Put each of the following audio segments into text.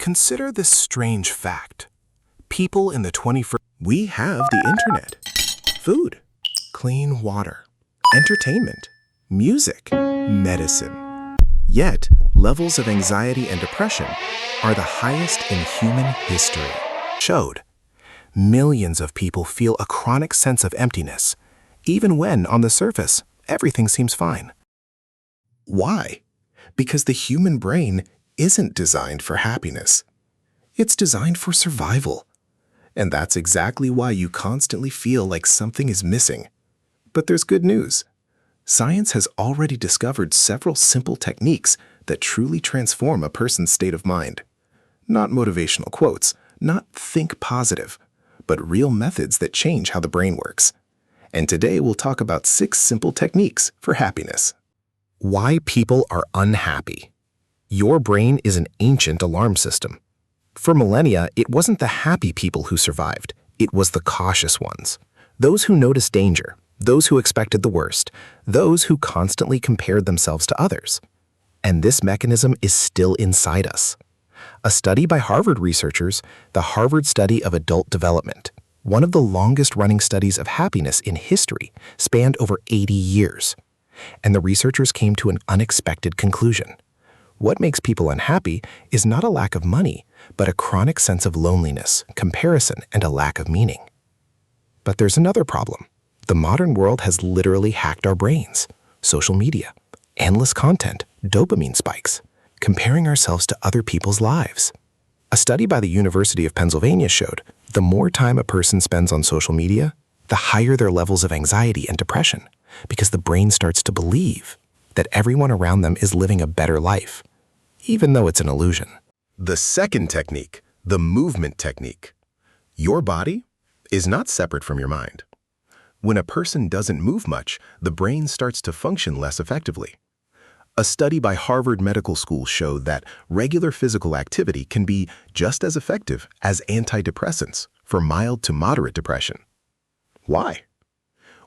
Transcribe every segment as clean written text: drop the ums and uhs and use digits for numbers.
Consider this strange fact. People in the 21st... We have the internet, food, clean water, entertainment, music, medicine. Yet, levels of anxiety and depression are the highest in human history. Showed, millions of people feel a chronic sense of emptiness, even when, on the surface, everything seems fine. Why? Because the human brain isn't designed for happiness. It's designed for survival. And that's exactly why you constantly feel like something is missing. But there's good news. Science has already discovered several simple techniques that truly transform a person's state of mind. Not motivational quotes, not think positive, but real methods that change how the brain works. And today we'll talk about 6 simple techniques for happiness. Why people are unhappy. Your brain is an ancient alarm system. For millennia, it wasn't the happy people who survived. It was the cautious ones. Those who noticed danger, those who expected the worst, those who constantly compared themselves to others. And this mechanism is still inside us. A study by Harvard researchers, the Harvard Study of Adult Development, one of the longest-running studies of happiness in history, spanned over 80 years. And the researchers came to an unexpected conclusion. What makes people unhappy is not a lack of money, but a chronic sense of loneliness, comparison, and a lack of meaning. But there's another problem. The modern world has literally hacked our brains. Social media, endless content, dopamine spikes, comparing ourselves to other people's lives. A study by the University of Pennsylvania showed the more time a person spends on social media, the higher their levels of anxiety and depression, because the brain starts to believe that everyone around them is living a better life, even though it's an illusion. The second technique, the movement technique. Your body is not separate from your mind. When a person doesn't move much, the brain starts to function less effectively. A study by Harvard Medical School showed that regular physical activity can be just as effective as antidepressants for mild to moderate depression. Why?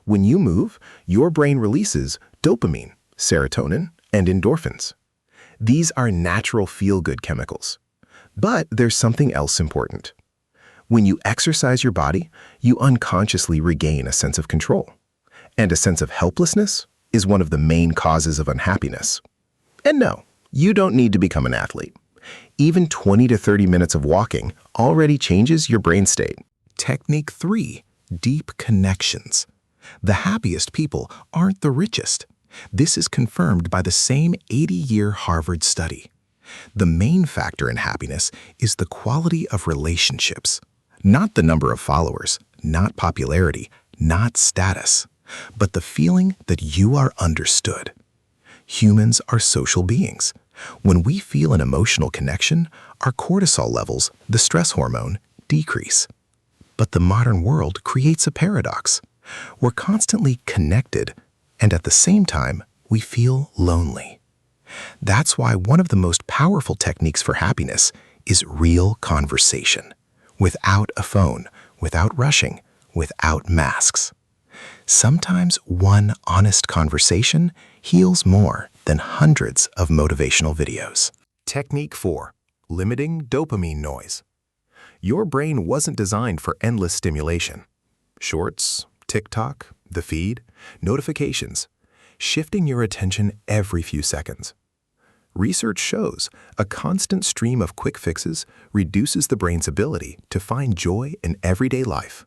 When you move, your brain releases dopamine, serotonin, and endorphins. These are natural feel-good chemicals. But there's something else important. When you exercise your body, you unconsciously regain a sense of control. And a sense of helplessness is one of the main causes of unhappiness. And no, you don't need to become an athlete. Even 20 to 30 minutes of walking already changes your brain state. Technique 3, deep connections. The happiest people aren't the richest. This is confirmed by the same 80-year Harvard study. The main factor in happiness is the quality of relationships, not the number of followers, not popularity, not status, but the feeling that you are understood. Humans are social beings. When we feel an emotional connection, our cortisol levels, the stress hormone, decrease. But the modern world creates a paradox. We're constantly connected, and at the same time, we feel lonely. That's why one of the most powerful techniques for happiness is real conversation, without a phone, without rushing, without masks. Sometimes one honest conversation heals more than hundreds of motivational videos. Technique 4, limiting dopamine noise. Your brain wasn't designed for endless stimulation. Shorts, TikTok, the feed, notifications, shifting your attention every few seconds. Research shows a constant stream of quick fixes reduces the brain's ability to find joy in everyday life.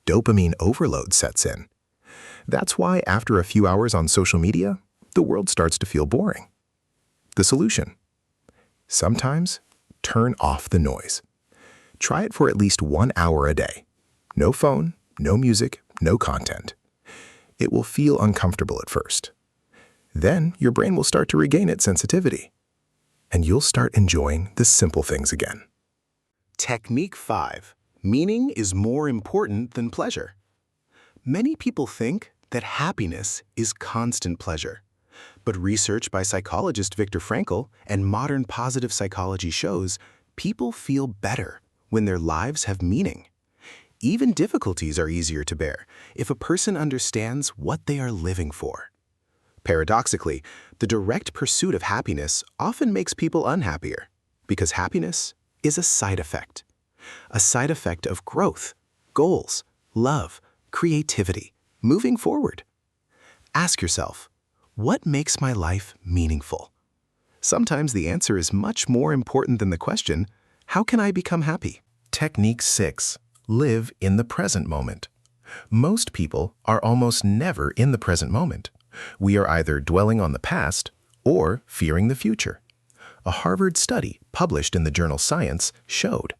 Dopamine overload sets in. That's why after a few hours on social media, the world starts to feel boring. The solution? Sometimes turn off the noise. Try it for at least 1 hour a day. No phone, no music, no content. It will feel uncomfortable at first. Then your brain will start to regain its sensitivity, and you'll start enjoying the simple things again. Technique 5. Meaning is more important than pleasure. Many people think that happiness is constant pleasure. But research by psychologist Viktor Frankl and modern positive psychology shows people feel better when their lives have meaning. Even difficulties are easier to bear if a person understands what they are living for. Paradoxically, the direct pursuit of happiness often makes people unhappier because happiness is a side effect of growth, goals, love, creativity, moving forward. Ask yourself, what makes my life meaningful? Sometimes the answer is much more important than the question, how can I become happy? Technique 6. Live in the present moment. Most people are almost never in the present moment. We are either dwelling on the past or fearing the future. A Harvard study published in the journal Science showed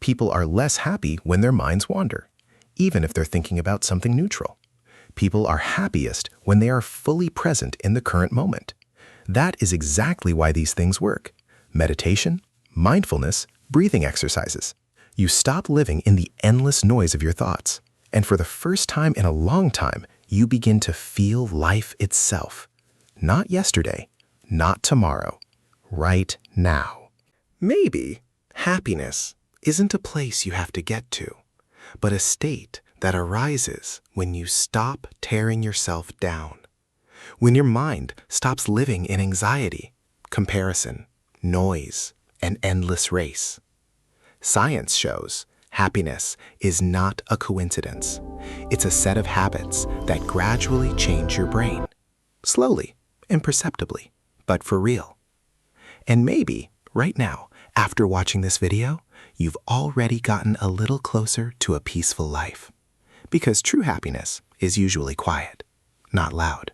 people are less happy when their minds wander, even if they're thinking about something neutral. People are happiest when they are fully present in the current moment. That is exactly why these things work. Meditation, mindfulness, breathing exercises. You stop living in the endless noise of your thoughts, and for the first time in a long time, you begin to feel life itself. Not yesterday, not tomorrow, right now. Maybe happiness isn't a place you have to get to, but a state that arises when you stop tearing yourself down. When your mind stops living in anxiety, comparison, noise, and endless race. Science shows happiness is not a coincidence. It's a set of habits that gradually change your brain. Slowly and perceptibly, but for real. And maybe, right now, after watching this video, you've already gotten a little closer to a peaceful life. Because true happiness is usually quiet, not loud.